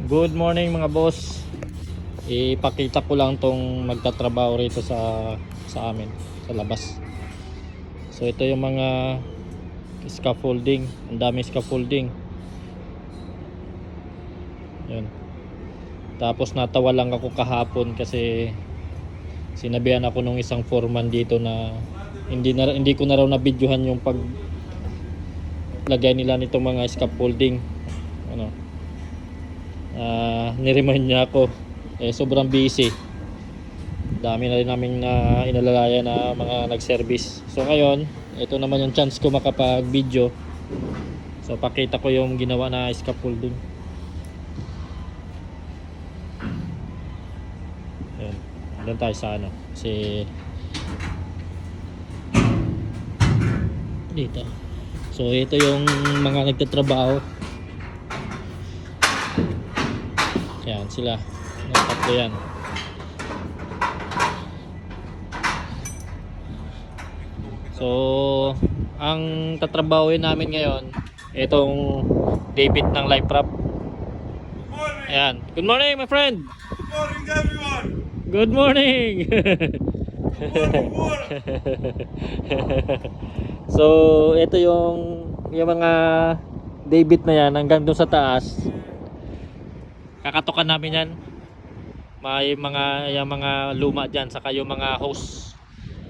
Good morning mga boss. Ipakita ko lang tong magtatrabaho rito sa amin sa labas. So ito yung mga scaffolding. Ang daming scaffolding. Yun. Tapos natawa lang ako kahapon kasi sinabihan ako nung isang foreman dito na hindi ko na raw na-videohan yung paglagay nila nitong mga scaffolding. Ano? Niremind niya ako sobrang busy, dami na rin namin na inalalaya na mga nag-service. So ngayon ito naman yung chance ko makapag video, so pakita ko yung ginawa na scaffolding. Ayan, doon tayo sa ano dito. So ito yung mga nagtatrabaho. Yan sila, tatlo yan. So ang tatrabahoin namin ngayon itong David ng life wrap. Ayan, good morning my friend. Good morning everyone. Good morning. Good morning. So ito yung mga David na yan hanggang doon sa taas. Kakatukan namin yan. May mga luma dyan, saka yung mga hose,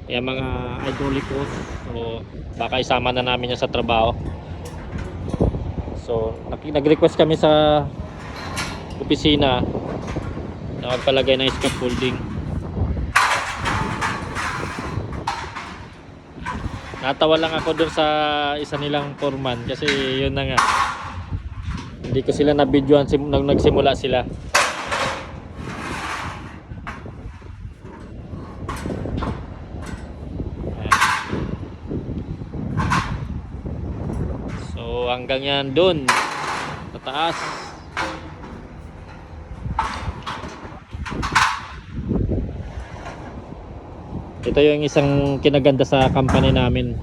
yung mga hydraulic hose. So baka isama na namin yan sa trabaho. So nag-request kami sa opisina na magpalagay ng scaffolding. Natawa lang ako dun sa isa nilang foreman kasi yun na nga, hindi ko sila na-videoan nung nagsimula sila. So hanggang yan dun sa taas. Ito yung isang kinaganda sa company namin.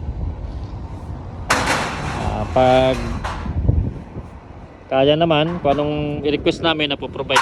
Pag kaya naman, kung anong i-request namin na po-provide